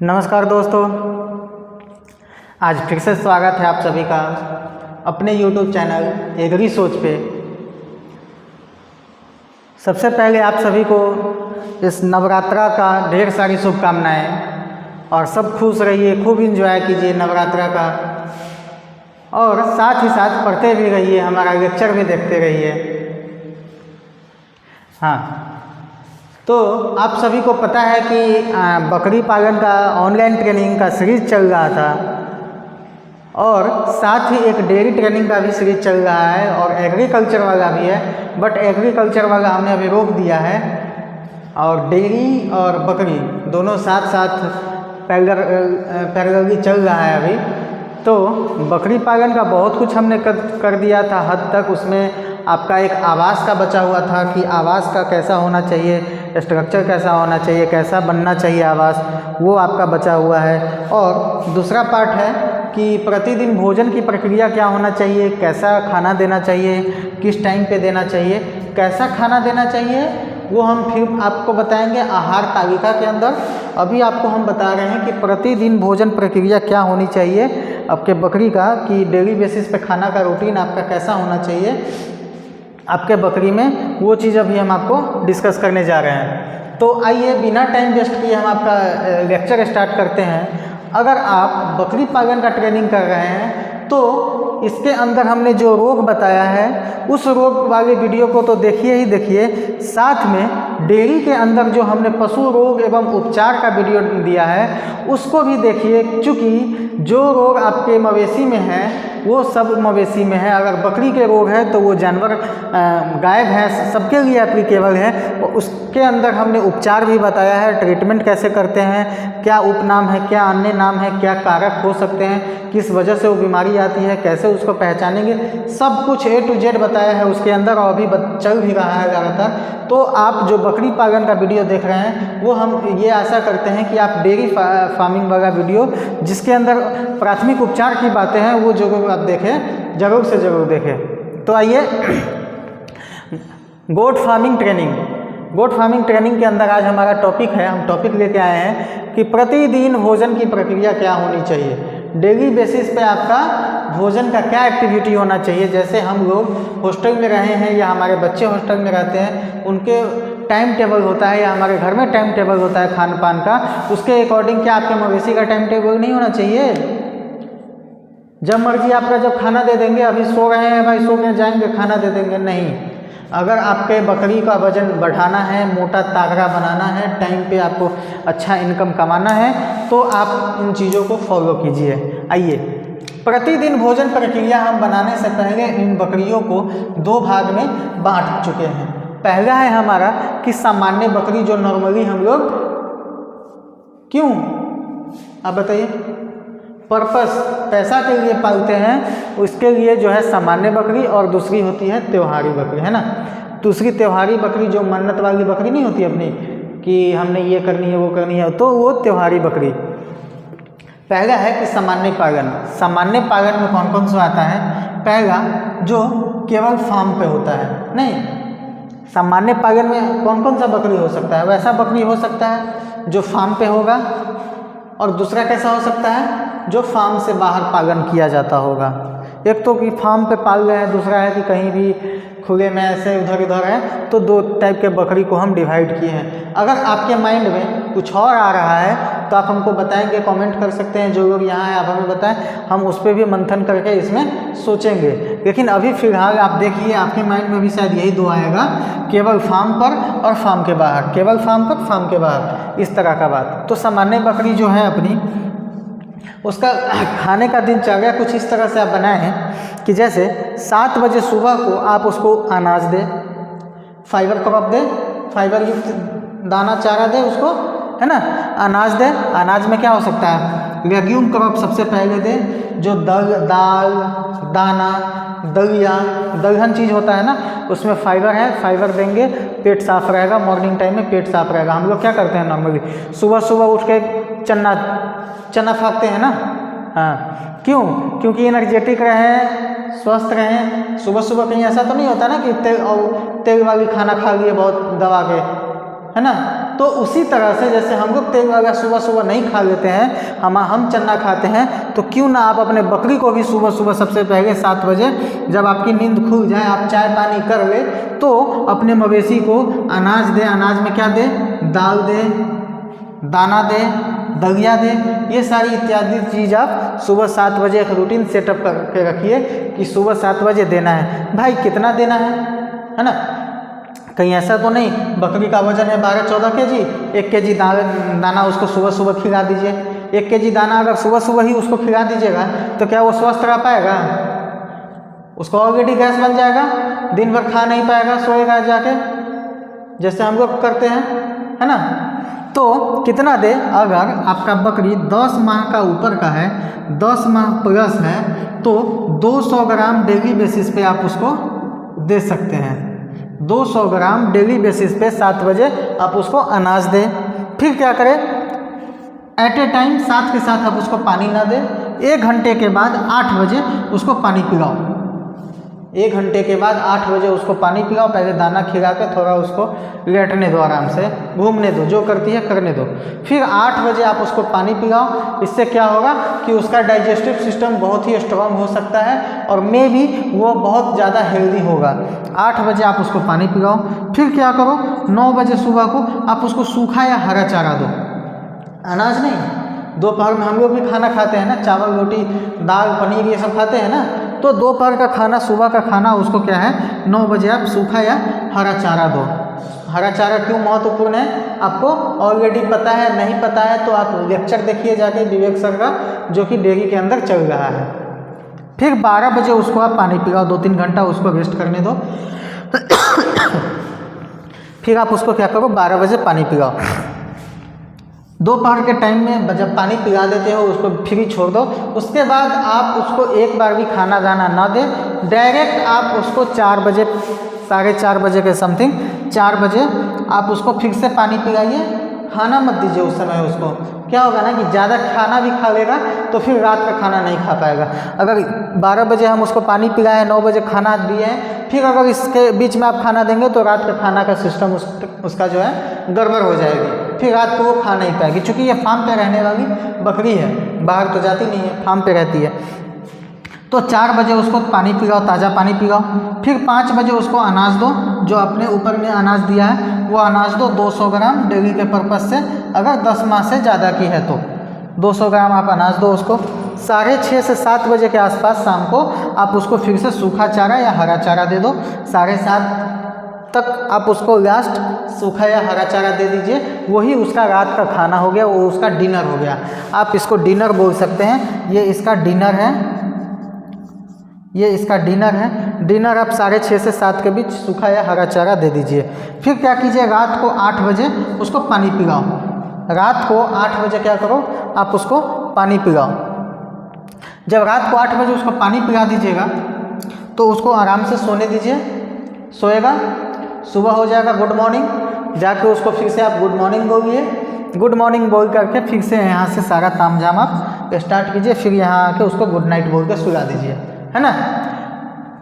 नमस्कार दोस्तों, आज फिर से स्वागत है आप सभी का अपने YouTube चैनल एग्री सोच पे। सबसे पहले आप सभी को इस नवरात्रा का ढेर सारी शुभकामनाएं और सब खुश रहिए, खूब इंजॉय कीजिए नवरात्रा का, और साथ ही साथ पढ़ते भी रहिए, हमारा लेक्चर भी देखते रहिए। हाँ, तो आप सभी को पता है कि बकरी पालन का ऑनलाइन ट्रेनिंग का सीरीज चल रहा था और साथ ही एक डेयरी ट्रेनिंग का भी सीरीज चल रहा है और एग्रीकल्चर वाला भी है, बट एग्रीकल्चर वाला हमने अभी रोक दिया है और डेयरी और बकरी दोनों साथ साथ पैरेलली चल रहा है अभी। तो बकरी पालन का बहुत कुछ हमने कर दिया था हद तक। उसमें आपका एक आवास का बचा हुआ था कि आवास का कैसा होना चाहिए, स्ट्रक्चर कैसा होना चाहिए, कैसा बनना चाहिए आवास, वो आपका बचा हुआ है। और दूसरा पार्ट है कि प्रतिदिन भोजन की प्रक्रिया क्या होना चाहिए, कैसा खाना देना चाहिए, किस टाइम पे देना चाहिए, कैसा खाना देना चाहिए, वो हम फिर आपको बताएंगे आहार तालिका के अंदर। अभी आपको हम बता रहे हैं कि प्रतिदिन भोजन प्रक्रिया क्या होनी चाहिए आपके बकरी का, कि डेली बेसिस पे खाना का रूटीन आपका कैसा होना चाहिए आपके बकरी में, वो चीज़ अभी हम आपको डिस्कस करने जा रहे हैं। तो आइए बिना टाइम वेस्ट किए हम आपका लेक्चर स्टार्ट करते हैं। अगर आप बकरी पालन का ट्रेनिंग कर रहे हैं तो इसके अंदर हमने जो रोग बताया है उस रोग वाले वीडियो को तो देखिए ही देखिए, साथ में डेयरी के अंदर जो हमने पशु रोग एवं उपचार का वीडियो दिया है उसको भी देखिए, क्योंकि जो रोग आपके मवेशी में है वो सब मवेशी में है। अगर बकरी के रोग है तो वो जानवर गाय भैंस सबके लिए एप्लीकेबल है। उसके अंदर हमने उपचार भी बताया है, ट्रीटमेंट कैसे करते हैं, क्या उपनाम है, क्या अन्य नाम है, क्या कारक हो सकते हैं, किस वजह से वो बीमारी आती है, कैसे उसको पहचानेंगे, सब कुछ A to Z बताया है उसके अंदर और अभी चल भी रहा है लगातार। तो आप जो बकरी पालन का वीडियो देख रहे हैं वो हम ये आशा करते हैं कि आप डेयरी फार्मिंग वाला वीडियो जिसके अंदर प्राथमिक उपचार की बातें हैं वो जरूर आप देखें, ज़रूर से ज़रूर देखें। तो आइए गोट फार्मिंग ट्रेनिंग के अंदर आज हमारा टॉपिक है, हम टॉपिक लेके आए हैं कि प्रतिदिन भोजन की प्रक्रिया क्या होनी चाहिए, डेली बेसिस पे आपका भोजन का क्या एक्टिविटी होना चाहिए। जैसे हम लोग हॉस्टल में रहे हैं या हमारे बच्चे हॉस्टल में रहते हैं, उनके टाइम टेबल होता है या हमारे घर में टाइम टेबल होता है खान पान का, उसके अकॉर्डिंग क्या आपके मवेशी का टाइम टेबल नहीं होना चाहिए। जब मर्जी आपका जब खाना दे देंगे, अभी सो रहे हैं भाई, सो के जाएंगे खाना दे देंगे, नहीं। अगर आपके बकरी का वजन बढ़ाना है, मोटा तागड़ा बनाना है, टाइम पे आपको अच्छा इनकम कमाना है तो आप इन चीज़ों को फॉलो कीजिए। आइए, प्रतिदिन भोजन प्रक्रिया हम बनाने से पहले इन बकरियों को दो भाग में बांट चुके हैं। पहला है हमारा कि सामान्य बकरी जो नॉर्मली हम लोग, क्यों आप बताइए, पर्पस पैसा के लिए पालते हैं, उसके लिए जो है सामान्य बकरी, और दूसरी होती है त्योहारी बकरी, है ना। दूसरी त्योहारी बकरी जो मन्नत वाली बकरी नहीं होती अपनी कि हमने ये करनी है वो करनी है, तो वो त्योहारी बकरी। पहला है कि सामान्य पालन में कौन कौन सा आता है। पहला जो केवल फार्म पे होता है, नहीं, सामान्य पालन में कौन कौन सा बकरी हो सकता है, वैसा बकरी हो सकता है जो फार्म पे होगा, और दूसरा कैसा हो सकता है जो फार्म से बाहर पालन किया जाता होगा। एक तो कि फार्म पे पाल रहे हैं, दूसरा है कि कहीं भी खुले में ऐसे इधर उधर है, तो दो टाइप के बकरी को हम डिवाइड किए हैं। अगर आपके माइंड में कुछ और आ रहा है तो आप हमको बताएंगे, कमेंट कर सकते हैं, जो लोग यहाँ हैं आप हमें बताएं, हम उस पर भी मंथन करके इसमें सोचेंगे। लेकिन अभी फिलहाल आप देखिए, आपके माइंड में भी शायद यही दो आएगा, केवल फार्म पर और फार्म के बाहर, केवल फार्म पर फार्म के बाहर, इस तरह का बात। तो सामान्य बकरी जो है अपनी, उसका खाने का दिनचर्या कुछ इस तरह से आप बनाए हैं कि जैसे 7 बजे सुबह को आप उसको अनाज दें, फाइबर क्रॉप दें, फाइबर युक्त दाना चारा दें उसको, है ना, अनाज दें। अनाज में क्या हो सकता है, लेग्यूम क्रॉप सबसे पहले दें, जो दाल दाना दलहन चीज़ होता है ना, उसमें फाइबर है, फाइबर देंगे, पेट साफ रहेगा, मॉर्निंग टाइम में पेट साफ रहेगा। हम लोग क्या करते हैं नॉर्मली, सुबह सुबह उठ के चना फाँकते हैं ना, हाँ, क्यों, क्योंकि एनर्जेटिक रहें, स्वस्थ रहें। सुबह सुबह कहीं ऐसा तो नहीं होता ना कि तेल वाली खाना खा लिए बहुत दबा के, है ना, तो उसी तरह से जैसे हम लोग तेल वगैरह सुबह सुबह नहीं खा लेते हैं, हम चना खाते हैं, तो क्यों ना आप अपने बकरी को भी सुबह सुबह सबसे पहले 7 बजे जब आपकी नींद खुल जाए, आप चाय पानी कर ले, तो अपने मवेशी को अनाज दे। अनाज में क्या दे? दाल दे, दाना दे, दलिया दे, ये सारी इत्यादि चीज़ आप सुबह 7 बजे एक रूटीन सेटअप करके रखिए कि सुबह 7 बजे देना है। भाई कितना देना है ना? कहीं ऐसा तो नहीं बकरी का वजन है 12-14 kg, 1 kg दाना उसको सुबह सुबह खिला दीजिए। 1 kg दाना अगर सुबह सुबह ही उसको खिला दीजिएगा तो क्या वो स्वस्थ रह पाएगा? उसको ऑलरेडी गैस बन जाएगा, दिन भर खा नहीं पाएगा, सोएगा जाके, जैसे हम लोग करते हैं, है ना। तो कितना दे? अगर आपका बकरी 10 माह का ऊपर का है, 10 माह प्लस है, तो 200 ग्राम डेली बेसिस पे आप उसको दे सकते हैं। 200 ग्राम डेली बेसिस पे 7 बजे आप उसको अनाज दें। फिर क्या करें? एट ए टाइम साथ के साथ आप उसको पानी ना दें। 1 घंटे के बाद 8 बजे उसको पानी पिलाओ। 1 घंटे के बाद 8 बजे उसको पानी पिलाओ। पहले दाना खिला के थोड़ा उसको लेटने दो, आराम से घूमने दो, जो करती है करने दो। फिर 8 बजे आप उसको पानी पिलाओ। इससे क्या होगा कि उसका डाइजेस्टिव सिस्टम बहुत ही स्ट्रांग हो सकता है और मे भी वो बहुत ज़्यादा हेल्दी होगा। 8 बजे आप उसको पानी पिलाओ। फिर क्या करो? 9 बजे सुबह को आप उसको सूखा या हरा चारा दो, अनाज नहीं। दोपहर में हम लोग भी खाना खाते हैं ना, चावल रोटी दाल पनीर ये सब खाते हैं ना, तो दोपहर का खाना, सुबह का खाना उसको क्या है, 9 बजे आप सूखा या हरा चारा दो। हरा चारा क्यों महत्वपूर्ण है आपको ऑलरेडी पता है, नहीं पता है तो आप लेक्चर देखिए जाके विवेक सर का, जो कि डेयरी के अंदर चल रहा है। फिर 12 बजे उसको आप पानी पिलाओ, 2-3 घंटा उसको रेस्ट करने दो। फिर आप उसको क्या करो? 12 बजे पानी पिलाओ। दोपहर के टाइम में जब पानी पिला देते हो उसको फ्री छोड़ दो। उसके बाद आप उसको एक बार भी खाना दाना ना दें, डायरेक्ट आप उसको 4 बजे 4:30 बजे के समथिंग 4 बजे आप उसको फिर से पानी पिलाइए। खाना मत दीजिए उस समय उसको। क्या होगा ना कि ज़्यादा खाना भी खा लेगा तो फिर रात का खाना नहीं खा पाएगा। अगर 12 बजे हम उसको पानी पिलाएं, 9 बजे खाना दिए हैं, फिर अगर इसके बीच में आप खाना देंगे तो रात का खाना का सिस्टम उसका जो है गड़बड़ हो जाएगी, फिर रात को वो खा नहीं पाएगी। चूँकि ये फार्म पे रहने वाली बकरी है, बाहर तो जाती नहीं है, फार्म पे रहती है। तो 4 बजे उसको पानी पिलाओ, ताज़ा पानी पिलाओ। फिर 5 बजे उसको अनाज दो, जो अपने ऊपर में अनाज दिया है वो अनाज दो 200 ग्राम डेली के पर्पज़ से। अगर 10 माह से ज़्यादा की है तो 200 ग्राम आप अनाज दो उसको। 6:30 से 7 बजे के आसपास शाम को आप उसको फिर से सूखा चारा या हरा चारा दे दो। 7:30 तक आप उसको लास्ट सूखा या हरा चारा दे दीजिए। वही उसका रात का खाना हो गया, वो उसका डिनर हो गया। आप इसको डिनर बोल सकते हैं। ये इसका डिनर है, ये इसका डिनर है। डिनर आप 6:30 से 7 के बीच सूखा या हरा चारा दे दीजिए। फिर क्या कीजिए? रात को 8 बजे उसको पानी पिलाओ। रात को 8 बजे क्या करो? आप उसको पानी पिलाओ। जब रात को 8 बजे उसको पानी पिला दीजिएगा तो उसको आराम से सोने दीजिए। सोएगा, सुबह हो जाएगा गुड मॉर्निंग, जाके उसको फिर से आप गुड मॉर्निंग बोलिए। गुड मॉर्निंग बोल करके फिर से यहाँ से सारा तामझाम आप स्टार्ट कीजिए। फिर यहाँ आके उसको गुड नाइट बोल के सुला दीजिए, है ना।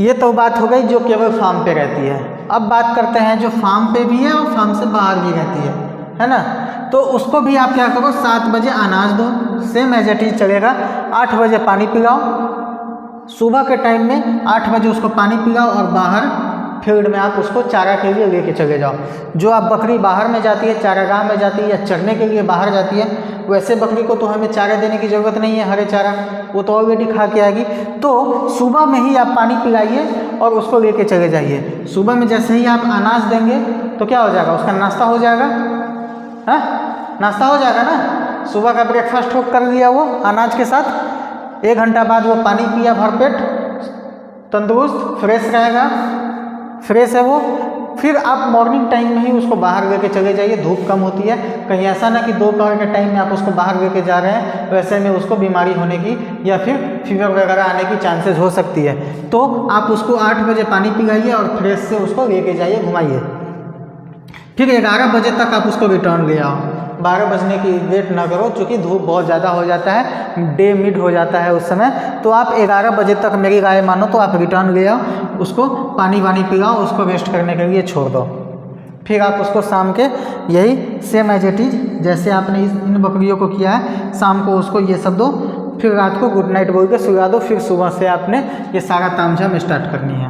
ये तो बात हो गई जो केवल फार्म पे रहती है। अब बात करते हैं जो फार्म पे भी है और फार्म से बाहर भी रहती है ना। तो उसको भी आप क्या करो? 7 बजे अनाज दो, सेम एज इट इज चलेगा। 8 बजे पानी पिलाओ। सुबह के टाइम में 8 बजे उसको पानी पिलाओ और बाहर फील्ड में आप उसको चारा के लिए लेके चले जाओ। जो आप बकरी बाहर में जाती है, चारागाह में जाती है या चरने के लिए बाहर जाती है, वैसे बकरी को तो हमें चारा देने की ज़रूरत नहीं है, हरे चारा वो तो ऑलरेडी खा के आएगी। तो सुबह में ही आप पानी पिलाइए और उसको लेके चले जाइए। सुबह में जैसे ही आप अनाज देंगे तो क्या हो जाएगा? उसका नाश्ता हो जाएगा। हाँ, नाश्ता हो जाएगा ना। सुबह का ब्रेकफास्ट हो कर लिया वो अनाज के साथ। 1 घंटा बाद वो पानी पिया भरपेट, तंदुरुस्त फ्रेश रहेगा, फ्रेश है वो। फिर आप मॉर्निंग टाइम में ही उसको बाहर लेके चले जाइए, धूप कम होती है। कहीं ऐसा ना कि दोपहर के टाइम में आप उसको बाहर लेके जा रहे हैं, वैसे में उसको बीमारी होने की या फिर फीवर वगैरह आने की चांसेस हो सकती है। तो आप उसको 8 बजे पानी पिलाइए और फ्रेश से उसको लेके जाइए, घुमाइए। फिर 11 बजे तक आप उसको रिटर्न ले आओ। 12 बजने की वेट ना करो, क्योंकि धूप बहुत ज़्यादा हो जाता है, डे मिड हो जाता है उस समय। तो आप 11 बजे तक मेरी राय मानो तो आप रिटर्न ले आओ, उसको पानी वानी पिलाओ, उसको रेस्ट करने के लिए छोड़ दो। फिर आप उसको शाम के यही सेम एज इट इज जैसे आपने इन बकरियों को किया है, शाम को उसको ये सब दो, फिर रात को गुड नाइट बोल के सुला दो, फिर सुबह से आपने ये सारा तामझाम स्टार्ट करनी है।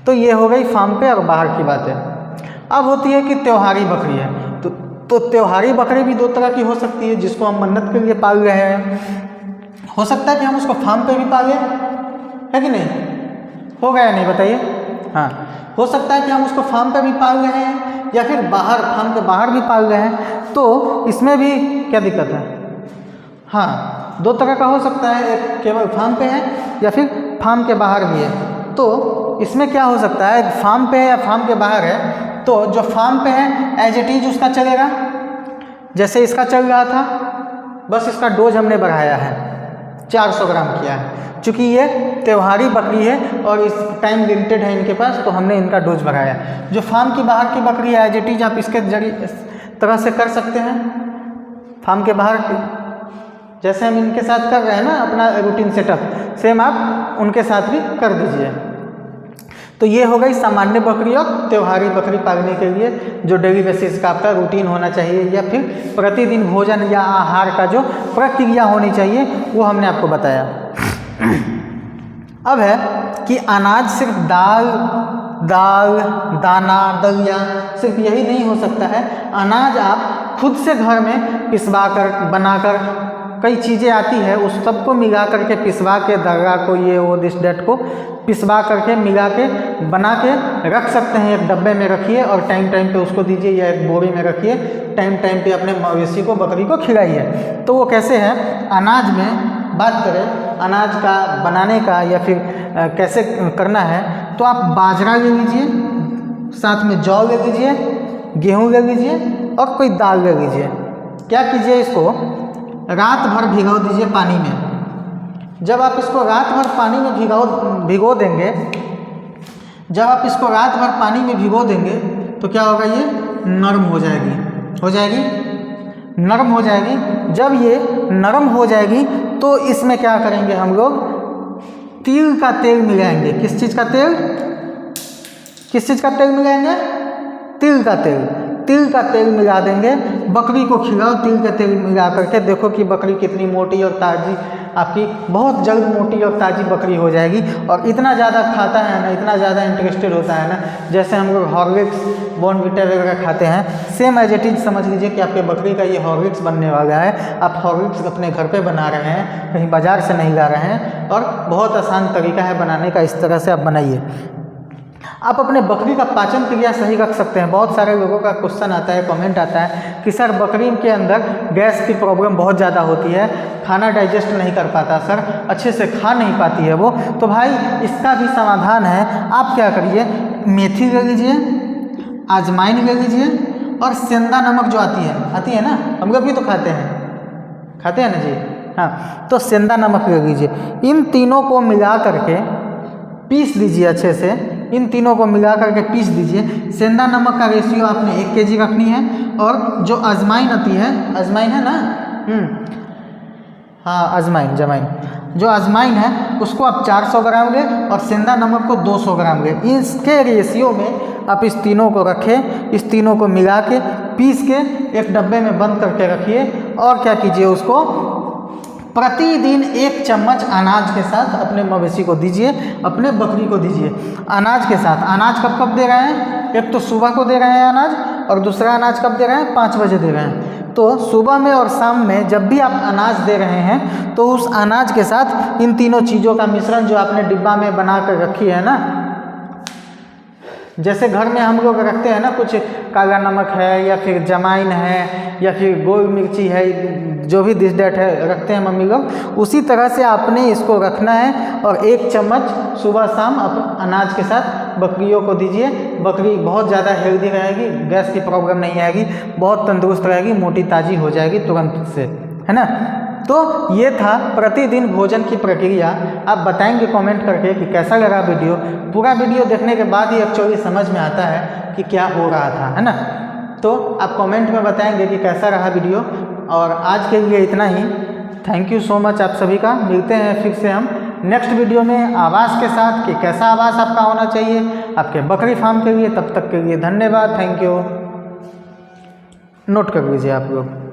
तो ये हो गई फार्म पे और बाहर की बातें। अब होती है कि त्योहारी बकरी है, तो त्योहारी बकरी भी दो तरह की हो सकती है, जिसको हम मन्नत के लिए पाल रहे हैं। हो सकता है कि हम उसको फार्म पे भी पालें, है कि नहीं? हो गया नहीं बताइए? हाँ, हो सकता है कि हम उसको फार्म पे भी पाल रहे हैं या फिर बाहर फार्म के बाहर भी पाल रहे हैं, तो इसमें भी क्या दिक्कत है? हाँ, दो तरह का हो सकता है, एक केवल फार्म पे है या फिर फार्म के बाहर भी है। तो इसमें क्या हो सकता है, फार्म पे है या फार्म के बाहर है, तो जो फार्म पे है एज इट इज उसका चलेगा, जैसे इसका चल रहा था, बस इसका डोज हमने बढ़ाया है, 400 ग्राम किया है। चूँकि ये त्योहारी बकरी है और इस टाइम लिमिटेड है इनके पास, तो हमने इनका डोज बढ़ाया। जो फार्म की बाहर की बकरी है एज इट इज आप इसके जरिए तरह से कर सकते हैं। फार्म के बाहर जैसे हम इनके साथ कर रहे हैं ना अपना रूटीन सेटअप, सेम आप उनके साथ भी कर दीजिए। तो ये हो गई सामान्य बकरी और त्योहारी बकरी पालने के लिए जो डेली बेसिस का आपका रूटीन होना चाहिए, या फिर प्रतिदिन भोजन या आहार का जो प्रक्रिया होनी चाहिए वो हमने आपको बताया। अब है कि अनाज सिर्फ दाल दाना दलिया सिर्फ यही नहीं हो सकता है। अनाज आप खुद से घर में पिसवा कर बनाकर, कई चीज़ें आती है उस सबको मिला करके पिसवा के, दर्रा को ये वो दिस डेट को पिसवा करके मिला के बना के रख सकते हैं। एक डब्बे में रखिए और टाइम टाइम पे उसको दीजिए, या एक बोरी में रखिए, टाइम टाइम पे अपने मवेशी को बकरी को खिलाइए। तो वो कैसे है, अनाज में बात करें अनाज का बनाने का या फिर कैसे करना है, तो आप बाजरा ले लीजिए, साथ में जौ ले लीजिए, गेहूँ ले लीजिए और कोई दाल ले लीजिए। क्या कीजिए, इसको रात भर भिगो दीजिए पानी में। जब आप इसको रात भर पानी में भिगो देंगे, जब आप इसको रात भर पानी में भिगो देंगे तो क्या होगा, ये नरम हो जाएगी, नरम हो जाएगी। जब ये नरम हो जाएगी तो इसमें क्या करेंगे हम लोग, तिल का तेल मिलाएंगे। किस चीज़ का तेल मिलाएंगे? तिल का तेल मिला देंगे, बकरी को खिलाओ तिल का तेल मिला करके, देखो कि बकरी कितनी मोटी और ताज़ी, आपकी बहुत जल्द मोटी और ताज़ी बकरी हो जाएगी। और इतना ज़्यादा खाता है ना, इतना ज़्यादा इंटरेस्टेड होता है ना, जैसे हम लोग हॉर्लिक्स बॉर्नविटा वगैरह खाते हैं, सेम एज इट इज समझ लीजिए कि आपके बकरी का ये हॉर्लिक्स बनने वाला है। आप हॉर्लिक्स अपने घर पे बना रहे हैं, कहीं बाज़ार से नहीं ला रहे हैं, और बहुत आसान तरीका है बनाने का, इस तरह से आप बनाइए। आप अपने बकरी का पाचन क्रिया सही रख सकते हैं। बहुत सारे लोगों का क्वेश्चन आता है, कमेंट आता है कि सर बकरी के अंदर गैस की प्रॉब्लम बहुत ज़्यादा होती है, खाना डाइजेस्ट नहीं कर पाता सर, अच्छे से खा नहीं पाती है वो। तो भाई इसका भी समाधान है। आप क्या करिए, मेथी ले लीजिए, अजवाइन ले लीजिए, और सेंधा नमक जो आती है ना, हम लोग भी तो खाते हैं ना जी, हाँ, तो सेंधा नमक ले लीजिए। इन तीनों को मिला करके पीस दीजिए, अच्छे से इन तीनों को मिला करके पीस दीजिए। सेंधा नमक का रेशियो आपने 1 kg रखनी है, और जो अजवाइन आती है, अजवाइन है ना, हाँ जमाइन, जो अजवाइन है उसको आप 400 ग्राम लें और सेंधा नमक को 200 ग्राम लें। इसके रेशियो में आप इस तीनों को रखें, इस तीनों को मिला के पीस के एक डब्बे में बंद करके रखिए। और क्या कीजिए, उसको प्रतिदिन 1 चम्मच अनाज के साथ अपने मवेशी को दीजिए, अपने बकरी को दीजिए अनाज के साथ। अनाज कब कब दे रहे हैं, एक तो सुबह को दे रहे हैं अनाज, और दूसरा अनाज कब दे रहे हैं, 5 बजे दे रहे हैं। तो सुबह में और शाम में जब भी आप अनाज दे रहे हैं, तो उस अनाज के साथ इन तीनों चीज़ों का मिश्रण जो आपने डिब्बा में बना कर रखी है ना, जैसे घर में हम लोग रखते हैं ना, कुछ काला नमक है या फिर जमाइन है या फिर गोल मिर्ची है, जो भी दिस डेट है रखते हैं मम्मी लोग, उसी तरह से आपने इसको रखना है। और 1 चम्मच सुबह शाम आप अनाज के साथ बकरियों को दीजिए। बकरी बहुत ज़्यादा हेल्दी रहेगी, गैस की प्रॉब्लम नहीं आएगी, बहुत तंदुरुस्त रहेगी, मोटी ताज़ी हो जाएगी तुरंत से, है ना। तो ये था प्रतिदिन भोजन की प्रक्रिया। आप बताएंगे कमेंट करके कि कैसा लगा वीडियो। पूरा वीडियो देखने के बाद ही एक्चुअली समझ में आता है कि क्या हो रहा था, है ना। तो आप कमेंट में बताएंगे कि कैसा रहा वीडियो। और आज के लिए इतना ही। थैंक यू सो मच आप सभी का। मिलते हैं फिर से हम नेक्स्ट वीडियो में आवाज़ के साथ कि कैसा आवाज़ आपका होना चाहिए, आपके बकरी फार्म के लिए। तब तक के लिए धन्यवाद, थैंक यू। नोट कर लीजिए आप लोग।